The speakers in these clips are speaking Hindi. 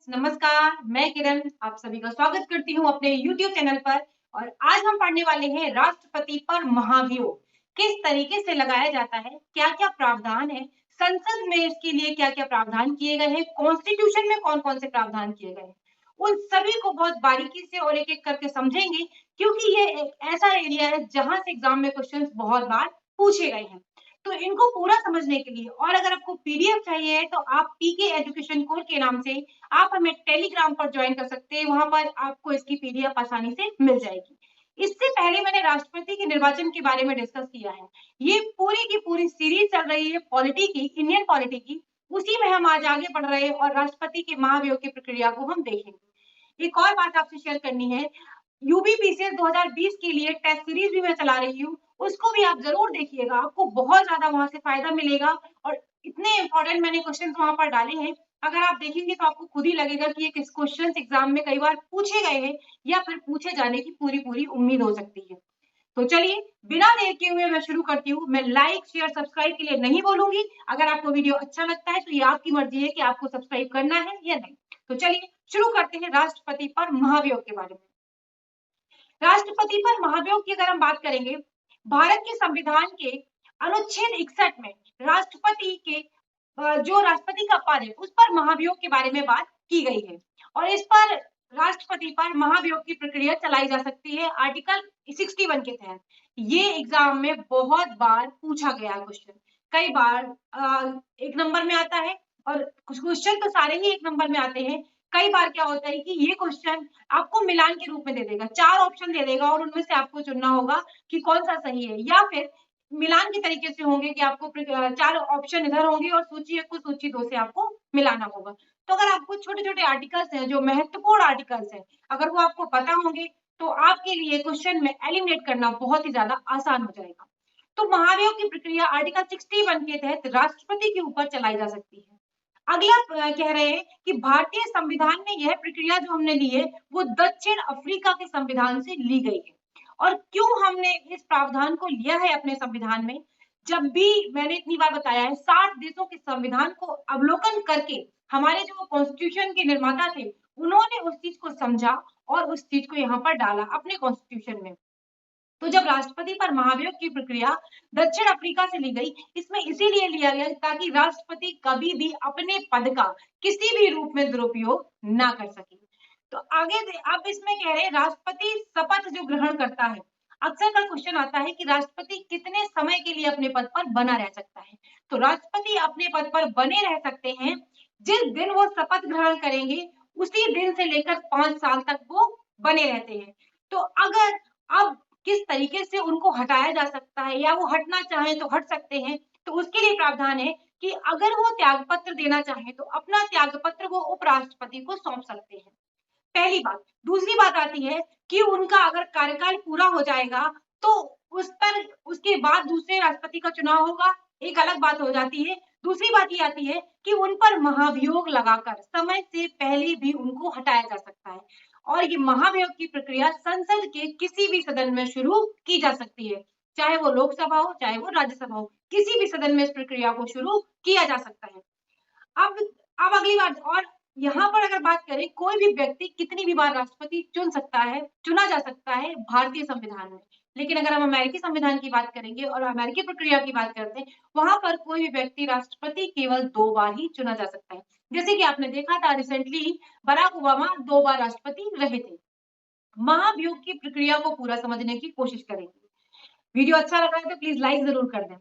नमस्कार, मैं किरण आप सभी का स्वागत करती हूँ अपने YouTube चैनल पर। और आज हम पढ़ने वाले हैं राष्ट्रपति पर महाभियोग किस तरीके से लगाया जाता है, क्या-क्या प्रावधान है, संसद में इसके लिए क्या-क्या प्रावधान किए गए हैं, कॉन्स्टिट्यूशन में कौन-कौन से प्रावधान किए गए हैं। उन सभी को बहुत बारीकी से और एक-एक करके समझेंगे क्योंकि ये एक ऐसा एरिया है जहाँ से एग्जाम में क्वेश्चंस बहुत बार पूछे गए हैं। तो इनको पूरा समझने के लिए और अगर आपको पीडीएफ चाहिए है तो आप पीके एजुकेशन कोर के नाम से आप हमें टेलीग्राम पर ज्वाइन कर सकते हैं, वहाँ पर आपको इसकी पीडीएफ आसानी से मिल जाएगी। इससे पहले मैंने राष्ट्रपति के निर्वाचन के बारे में डिस्कस किया है। ये पूरी की पूरी सीरीज चल रही है पॉलिटी की, इंडियन पॉलिटी की, उसी में हम आज आगे बढ़ रहे हैं और राष्ट्रपति के महाभियोग की प्रक्रिया को हम देखेंगे। एक और बात आपसे शेयर करनी है, यूबीपीसीएस 2020 के लिए टेस्ट सीरीज भी मैं चला रही हूँ, उसको भी आप ज़रूर देखिएगा, आपको बहुत ज़्यादा वहाँ से फ़ायदा मिलेगा और इतने इम्पोर्टेंट मैंने क्वेश्चंस वहाँ पर डाले हैं, अगर आप देखेंगे तो आपको खुद ही लगेगा कि ये किस क्वेश्चंस एग्ज़ाम में कई बार पूछे गए हैं या फिर पूछे जाने की पूरी-पूरी उम्मीद हो सकती है। तो चलिए, बिना देर किए हुए मैं शुरू करती हूँ। मैं लाइक, शेयर, सब्सक्राइब के लिए नहीं बोलूँगी, अगर आपको वीडियो अच्छा लगता है तो ये आपकी मर्ज़ी है कि आपको सब्सक्राइब करना है या नहीं। तो चलिए, शुरू करते हैं राष्ट्रपति पर महाभियोग के बारे में। राष्ट्रपति पर महाभियोग की अगर हम बात करेंगे, भारत के संविधान के अनुच्छेद 61 में राष्ट्रपति के जो राष्ट्रपति का पद है, उस पर महाभियोग के बारे में बात की गई है और इस पर राष्ट्रपति पर महाभियोग की प्रक्रिया चलाई जा सकती है आर्टिकल 61 के तहत। ये एग्जाम में बहुत बार पूछा गया क्वेश्चन, कई बार 1 नंबर में आता है और कुछ क्वेश्चन तो सारे ही 1 नंबर में आते हैं। कई बार क्या होता है कि ये क्वेश्चन आपको मिलान के रूप में दे देगा, 4 ऑप्शन दे देगा और उनमें से आपको चुनना होगा कि कौन-सा सही है या फिर मिलान के तरीके से होंगे कि आपको 4 ऑप्शन इधर होंगे और सूची 1 को सूची 2 से आपको मिलाना होगा। तो अगर आपको छोटे-छोटे आर्टिकल्स हैं, जो महत्वपूर्ण आर्टिकल्स हैं, अगर वो आपको पता होंगे, तो आपके लिए क्वेश्चन में एलिमिनेट करना बहुत ही ज़्यादा आसान हो जाएगा। तो महाभियोग की प्रक्रिया आर्टिकल 61 के तहत राष्ट्रपति के ऊपर चलाई जा सकती है। अगला कह रहे हैं कि भारतीय संविधान में यह प्रक्रिया जो हमने ली है, वो दक्षिण अफ्रीका के संविधान से ली गई है। और क्यों हमने इस प्रावधान को लिया है अपने संविधान में? जब भी मैंने इतनी बार बताया है, 60 देशों के संविधान को अवलोकन करके हमारे जो कॉन्स्टिट्यूशन के निर्माता थे, उन्होंने उस चीज़ को समझा और उस चीज़ को यहाँ पर डाला अपने कॉन्स्टिट्यूशन में। तो जब राष्ट्रपति पर महाभियोग की प्रक्रिया दक्षिण अफ्रीका से ली गई, इसमें इसीलिए लिया गया ताकि राष्ट्रपति कभी भी अपने पद का किसी भी रूप में दुरुपयोग ना कर सके। तो आगे अब इसमें कह रहे हैं राष्ट्रपति शपथ जो ग्रहण करता है, अक्सर का क्वेश्चन आता है कि राष्ट्रपति कितने समय के लिए अपने पद पर बना रह सकता है। तो राष्ट्रपति अपने पद पर बने रह सकते हैं, जिस दिन वो शपथ ग्रहण करेंगे, उसी दिन से लेकर 5 साल तक वो बने रहते हैं। तो अगर अब किस तरीके से उनको हटाया जा सकता है या वो हटना चाहें तो हट सकते हैं, तो उसके लिए प्रावधान है कि अगर वो त्यागपत्र देना चाहें, तो अपना त्यागपत्र वो उपराष्ट्रपति को सौंप सकते हैं। पहली बात। दूसरी बात आती है कि उनका अगर कार्यकाल पूरा हो जाएगा, तो उस पर उसके बाद दूसरे राष्ट्रपति का चुनाव होगा, एक अलग बात हो जाती है। दूसरी बात ये आती है कि उन पर महाभियोग लगाकर समय से पहले भी उनको हटाया जा सकता है और ये महाभियोग की प्रक्रिया संसद के किसी भी सदन में शुरू की जा सकती है, चाहे वो लोकसभा हो, चाहे वो राज्यसभा हो, किसी भी सदन में इस प्रक्रिया को शुरू किया जा सकता है। अब अब अगली बात और यहाँ पर अगर बात करें कोई भी व्यक्ति कितनी भी बार राष्ट्रपति चुना जा सकता है भारतीय संविधान में। लेकिन अगर हम अमेरिकी संविधान की बात करेंगे और अमेरिकी प्रक्रिया की बात करते हैं, वहाँ पर कोई भी व्यक्ति राष्ट्रपति केवल 2 बार ही चुना जा सकता है। जैसे कि आपने देखा था रिसेंटली बराक ओबामा 2 बार राष्ट्रपति रहे थे। महाभियोग की प्रक्रिया को पूरा समझने की कोशिश करेंगे। वीडियो अच्छा लगा है तो प्लीज लाइक जरूर कर दें।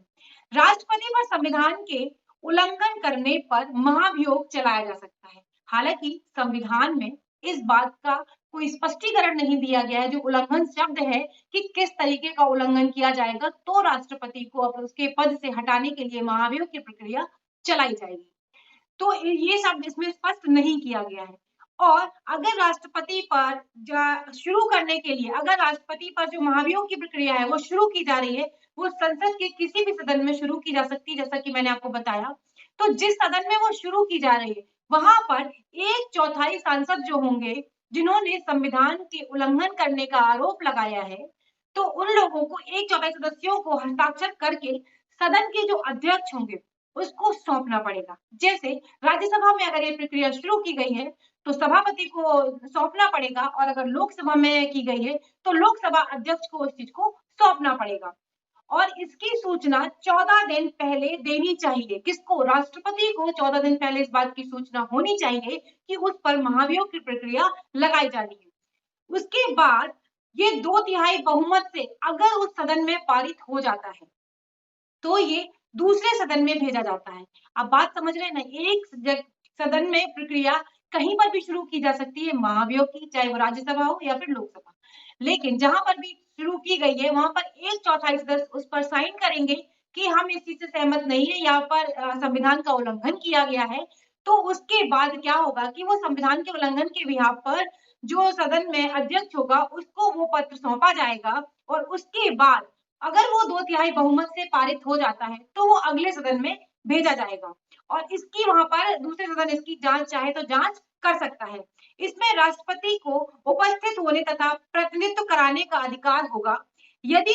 राष्ट्रपति पर संविधान के उल्लंघन करने पर महाभियोग चलाया जा सकता है। हालांकि संविधान में इस बात का कोई स्पष्टीकरण नहीं दिया गया है, जो उल्लंघन शब्द है कि किस तरीके का उल्लंघन किया जाएगा तो राष्ट्रपति को अब उसके पद से हटाने के लिए महाभियोग की प्रक्रिया चलाई जाएगी। तो ये शब्द इसमें स्पष्ट नहीं किया गया है। और अगर राष्ट्रपति पर शुरू करने के लिए अगर राष्ट्रपति पर जो महाभियोग की प्रक्रिया है वो शुरू की जा रही है, वो संसद के किसी भी सदन में शुरू की जा सकती है, जैसा कि मैंने आपको बताया। तो जिस सदन में वो शुरू की जा रही है, वहां पर 1/4 सांसद जो होंगे, जिन्होंने संविधान के उल्लंघन करने का आरोप लगाया है, तो उन लोगों को 1/4 सदस्यों को हस्ताक्षर करके सदन के जो अध्यक्ष होंगे उसको सौंपना पड़ेगा। जैसे राज्यसभा में अगर ये प्रक्रिया शुरू की गई है, तो सभापति को सौंपना पड़ेगा, और अगर लोकसभा में की गई है तो लोकसभा अध्यक्ष को उस चीज को सौंपना पड़ेगा। और इसकी सूचना 14 दिन पहले देनी चाहिए। किसको? राष्ट्रपति को 14 दिन पहले इस बात की सूचना होनी चाहिए कि उस पर महाभियोग की प्रक्रिया लगाई जानी है। उसके बाद ये 2/3 बहुमत से अगर उस सदन में पारित हो जाता है तो ये दूसरे सदन में भेजा जाता है। अब बात समझ रहे हैं ना, एक सदन में प्रक्रिया कहीं पर भी शुरू की जा सकती है महाभियोग की, चाहे वो राज्यसभा हो या फिर लोकसभा। लेकिन जहां पर भी शुरू की गई है वहां पर 1/4 सदस्य उस पर साइन करेंगे कि हम इस चीज से सहमत नहीं है, यहाँ पर संविधान का उल्लंघन किया गया है। तो उसके बाद क्या होगा कि वो संविधान के उल्लंघन के बिहाफ पर जो सदन में अध्यक्ष होगा उसको वो पत्र सौंपा जाएगा, और उसके बाद अगर वो 2/3 बहुमत से पारित हो जाता है तो वो अगले सदन में भेजा जाएगा, और इसकी वहां पर दूसरे सदन इसकी जांच चाहे तो जांच कर सकता है। इसमें राष्ट्रपति को उपस्थित होने तथा प्रतिनिधित्व कराने का अधिकार होगा। यदि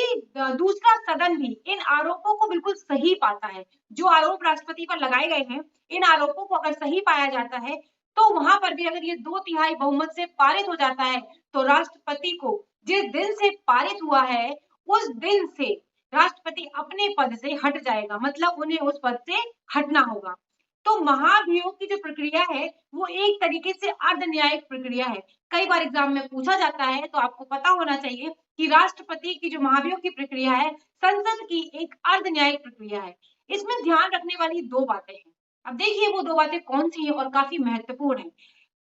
दूसरा सदन भी इन आरोपों को बिल्कुल सही पाता है, जो आरोप राष्ट्रपति पर लगाए गए हैं, इन आरोपों को अगर सही पाया जाता है तो वहां पर भी अगर ये 2/3 बहुमत से पारित हो जाता है तो राष्ट्रपति को जिस दिन से पारित हुआ है उस दिन से राष्ट्रपति अपने पद से हट जाएगा, मतलब उन्हें उस पद से हटना होगा। तो महाभियोग की जो प्रक्रिया है वो एक तरीके से अर्ध न्यायिक प्रक्रिया है। कई बार एग्जाम में पूछा जाता है, तो आपको पता होना चाहिए कि राष्ट्रपति की जो महाभियोग की प्रक्रिया है संसद की एक अर्ध न्यायिक प्रक्रिया है। इसमें ध्यान रखने वाली 2 बातें हैं। अब देखिए वो 2 बातें कौन सी हैं और काफी महत्वपूर्ण है।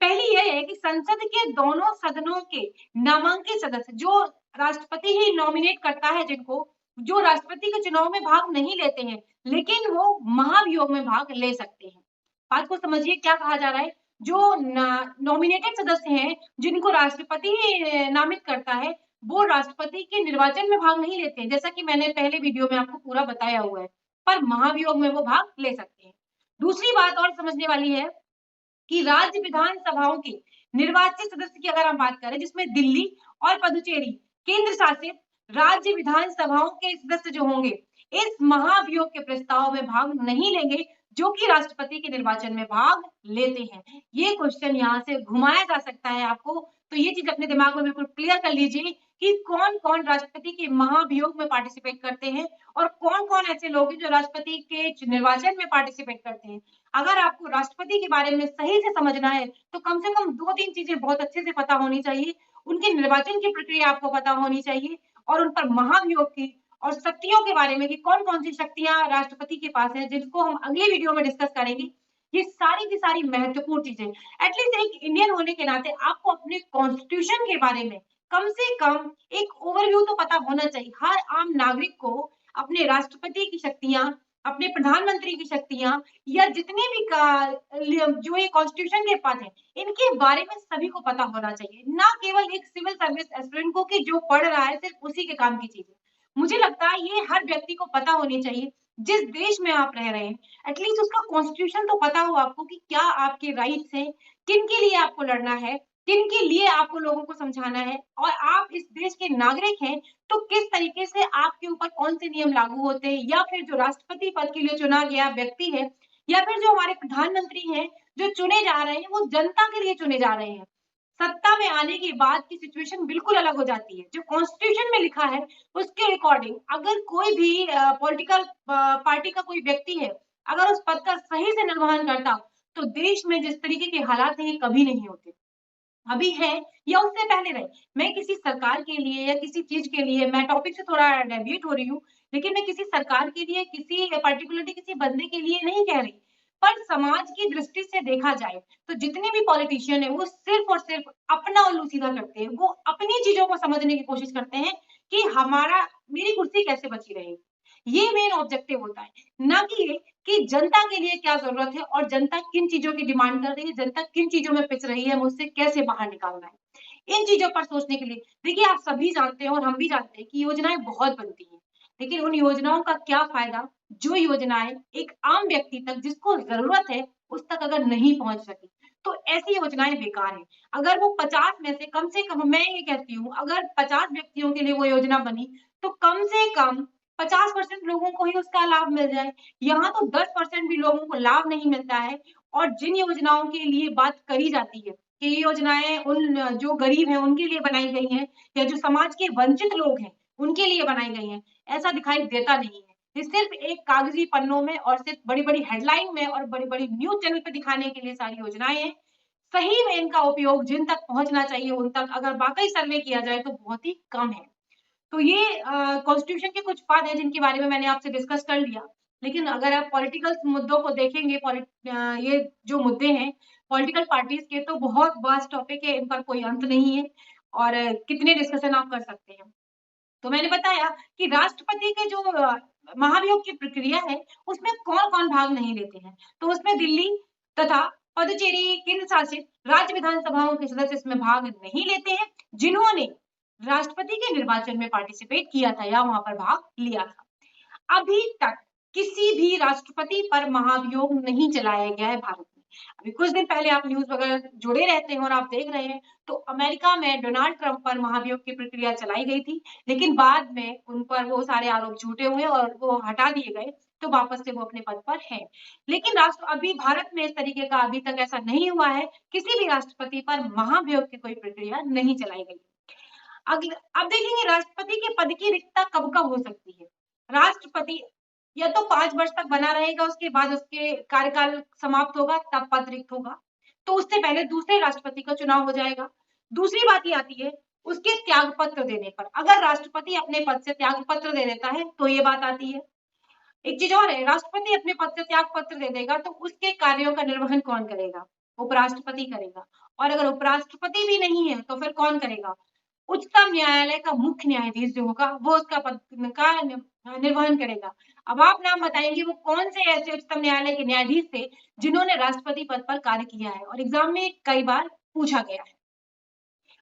पहली यह है कि संसद के दोनों सदनों के नामांकित सदस्य, जो राष्ट्रपति ही नॉमिनेट करता है जिनको, जो राष्ट्रपति के चुनाव में भाग नहीं लेते हैं लेकिन वो महाभियोग में भाग ले सकते हैं। बात को समझिए क्या कहा जा रहा है। जो नॉमिनेटेड सदस्य हैं जिनको राष्ट्रपति ही नामित करता है वो राष्ट्रपति के निर्वाचन में भाग नहीं लेते हैं, जैसा कि मैंने पहले वीडियो में आपको पूरा बताया हुआ है, पर महाभियोग में वो भाग ले सकते हैं। दूसरी बात और समझने वाली है कि राज्य विधानसभाओं के निर्वाचित सदस्य की अगर हम बात करें, जिसमें दिल्ली और पुदुचेरी केंद्र शासित राज्य विधानसभाओं के सदस्य जो होंगे इस महाभियोग के प्रस्ताव में भाग नहीं लेंगे जो कि राष्ट्रपति के निर्वाचन में भाग लेते हैं। ये क्वेश्चन यहाँ से घुमाया जा सकता है आपको, तो ये चीज अपने दिमाग में बिल्कुल क्लियर कर लीजिए कि कौन कौन राष्ट्रपति के महाभियोग में पार्टिसिपेट करते हैं और कौन कौन ऐसे लोग हैं जो राष्ट्रपति के निर्वाचन में पार्टिसिपेट करते हैं। अगर आपको राष्ट्रपति के बारे में सही से समझना है तो कम से कम 2-3 चीजें बहुत अच्छे से पता होनी चाहिए। उनके निर्वाचन की प्रक्रिया आपको पता होनी चाहिए, और उन पर महाभियोग की और शक्तियों के बारे में कि कौन-कौन सी शक्तियां राष्ट्रपति के पास है, जिनको हम अगले वीडियो में डिस्कस करेंगे। ये सारी की सारी महत्वपूर्ण चीजें, एटलीस्ट एक इंडियन होने के नाते आपको अपने कॉन्स्टिट्यूशन के बारे में कम से कम एक ओवरव्यू तो पता होना चाहिए। हर आम नागरिक को अपने राष्ट्रपति की शक्तियां, अपने प्रधानमंत्री की शक्तियां, या जितने भी जो ये कॉन्स्टिट्यूशन के पद हैं इनके बारे में सभी को पता होना चाहिए, ना केवल एक सिविल सर्विस एस्पिरेंट को कि जो पढ़ रहा है सिर्फ उसी के काम की चीजें। मुझे लगता है ये हर व्यक्ति को पता होनी चाहिए जिस देश में आप रह रहे हैं, एटलीस्ट उसका कॉन्स्टिट्यूशन तो पता हो आपको कि क्या आपके राइट्स हैं, किन के लिए आपको लड़ना है, किन के लिए आपको लोगों को समझाना है, और आप इस देश के नागरिक हैं तो किस तरीके से आपके ऊपर कौन से नियम लागू होते हैं, या फिर जो राष्ट्रपति पद के लिए चुना गया व्यक्ति है, या फिर जो हमारे प्रधानमंत्री हैं जो चुने जा रहे हैं वो जनता के लिए चुने जा रहे हैं। सत्ता में आने के बाद की सिचुएशन बिल्कुल अलग हो जाती है। जो कॉन्स्टिट्यूशन में लिखा है उसके अकॉर्डिंग अगर कोई भी पॉलिटिकल पार्टी का कोई व्यक्ति है, अगर उस पद का सही से निर्वहन करता तो देश में जिस तरीके के हालात हैं ये कभी नहीं होते, अभी है या उससे पहले रहे। मैं किसी सरकार के लिए या किसी चीज के लिए, मैं टॉपिक से थोड़ा डेविएट हो रही हूँ, लेकिन मैं किसी सरकार के लिए, किसी पर्टिकुलरली किसी बंदे के लिए नहीं कह रही, पर समाज की दृष्टि से देखा जाए तो जितने भी पॉलिटिशियन है वो सिर्फ और सिर्फ अपना उल्लू सीधा करते हैं। वो अपनी चीजों को समझने की कोशिश करते हैं कि हमारा मेरी कुर्सी कैसे बची रहेगी, ये मेन ऑब्जेक्टिव होता है, ना कि ये कि जनता के लिए क्या जरूरत है और जनता किन चीजों की डिमांड कर रही है, जनता किन चीजों में पिस रही है, मुझसे कैसे बाहर निकालना है। इन चीजों पर सोचने के लिए देखिए, आप सभी जानते हैं और हम भी जानते हैं कि योजनाएं बहुत बनती हैं, लेकिन उन योजनाओं का क्या फायदा जो योजनाएं एक आम व्यक्ति तक जिसको जरूरत है उस तक अगर नहीं पहुंच सकी, तो ऐसी योजनाएं बेकार है। अगर वो 50 में से कम, मैं ये कहती हूँ अगर 50 व्यक्तियों के लिए वो योजना बनी तो कम से कम 50% लोगों को ही उसका लाभ मिल जाए। यहाँ तो 10% भी लोगों को लाभ नहीं मिलता है, और जिन योजनाओं के लिए बात करी जाती है कि ये योजनाएं उन जो गरीब हैं उनके लिए बनाई गई हैं या जो समाज के वंचित लोग हैं उनके लिए बनाई गई हैं, ऐसा दिखाई देता नहीं है। ये सिर्फ एक कागजी पन्नों में और सिर्फ बड़ी-बड़ी हेडलाइन में और बड़ी-बड़ी न्यूज़ चैनल पे दिखाने के लिए सारी योजनाएँ हैं। सही में इनका उपयोग जिन तक पहुँचना चाहिए उन तक अगर वाक़ई सर्वे किया जाए तो बहुत ही कम है। तो ये कॉन्स्टिट्यूशन के कुछ पद हैं जिनके बारे में मैंने आपसे डिस्कस कर लिया। लेकिन अगर आप पॉलिटिकल मुद्दों को देखेंगे ये जो मुद्दे हैं पॉलिटिकल पार्टीज़ के तो बहुत वास्ट टॉपिक है, इन पर कोई अंत नहीं है और कितने डिस्कशन आप कर सकते हैं। तो मैंने बताया कि राष्ट्रपति के जो महाभियोग की प्रक्रिया है, उसमें कौन-कौन भाग नहीं लेते हैं। तो उसमें दिल्ली तथा पुडुचेरी केंद्र शासित राज्य विधानसभाओं के सदस्य इसमें भाग नहीं लेते हैं, जिन्होंने राष्ट्रपति के निर्वाचन में पार्टिसिपेट किया था या वहाँ पर भाग लिया था। अभी तक किसी भी राष्ट्रपति पर महाभियोग नहीं चलाया गया है भारत में। अभी कुछ दिन पहले आप न्यूज़ वगैरह जुड़े रहते हैं और आप देख रहे हैं, तो अमेरिका में डोनाल्ड ट्रंप पर महाभियोग की प्रक्रिया चलाई गई थी, लेकिन बाद में उन पर वो सारे आरोप झूठे हुए और वो हटा दिए गए, तो वापस से वो अपने पद पर हैं। लेकिन राष्ट्र अभी भारत में इस तरीके का अभी तक ऐसा नहीं हुआ है, किसी भी राष्ट्रपति पर महाभियोग की कोई प्रक्रिया नहीं चलाई गई। अब देखेंगे राष्ट्रपति के पद की रिक्तता कब-कब हो सकती है। राष्ट्रपति या तो 5 वर्ष तक बना रहेगा, उसके बाद उसके कार्यकाल समाप्त होगा, तब पद रिक्त होगा। तो उससे पहले दूसरे राष्ट्रपति का चुनाव हो जाएगा। दूसरी बात ये आती है, उसके त्याग पत्र देने पर। अगर राष्ट्रपति अपने पद से त्याग पत्र दे देता है, तो ये बात आती है। एक चीज़ और है, राष्ट्रपति अपने पद से त्याग पत्र दे देगा, तो उसके कार्यों का निर्वहन कौन करेगा? उपराष्ट्रपति करेगा और अगर उपराष्ट्रपति भी नहीं है, तो फिर कौन करेगा? उच्चतम न्यायालय का मुख्य न्यायाधीश जो होगा वो उसका पद का निर्वहन करेगा। अब आप नाम बताएँगे वो कौन से ऐसे उच्चतम न्यायालय के न्यायाधीश थे जिन्होंने राष्ट्रपति पद पर कार्य किया है और एग्ज़ाम में कई बार पूछा गया है।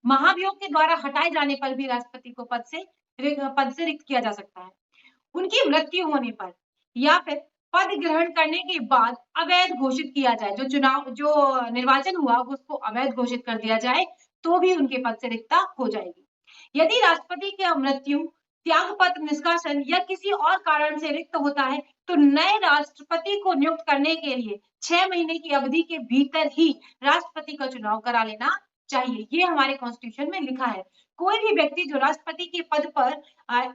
महाभियोग के द्वारा हटाए जाने पर भी राष्ट्रपति को पद से रिक्त किया जा सकता है। उनकी मृत्यु होने पर या फिर पद ग्रहण करने के बाद अवैध घोषित किया जाए, जो निर्वाचन हुआ उसको अवैध घोषित कर दिया जाए, तो भी उनके पद से रिक्तता हो जाएगी। यदि राष्ट्रपति की मृत्यु, त्यागपत्र निष्कासन या किसी और कारण से रिक्त होता है, तो नए राष्ट्रपति को नियुक्त करने के लिए 6 महीने की अवधि के भीतर ही राष्ट्रपति का चुनाव करा लेना चाहिए। ये हमारे कॉन्स्टिट्यूशन में लिखा है। कोई भी व्यक्ति जो राष्ट्रपति के पद पर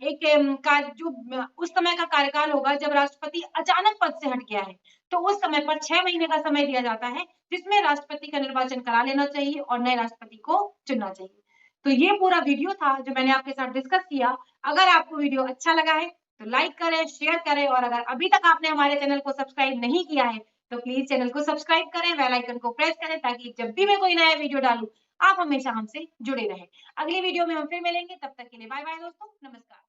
एक उस समय का कार्यकाल होगा जब राष्ट्रपति अचानक पद से हट गया है, तो उस समय पर 6 महीने का समय दिया जाता है, जिसमें राष्ट्रपति का निर्वाचन करा लेना चाहिए और नए राष्ट्रपति को चुनना चाहिए। तो ये पूरा वीडियो था जो मैंने आपके साथ डिस्कस किया। अगर आपको वीडियो अच्छा लगा है, तो लाइक करें, शेयर करें और अगर अभी तक आपने हमारे चैनल को सब्सक्राइब नहीं किया है, तो प्लीज़ चैनल को सब्सक्राइब करें, बेल आइकन को प्रेस करें ताकि जब भी मैं कोई नया वीडियो डालूँ, आप हमेशा हमसे जुड़े रहें। अगली वीडियो में हम फिर मिलेंगे, तब तक के लिए बाय-बाय दोस्तों, नमस्कार।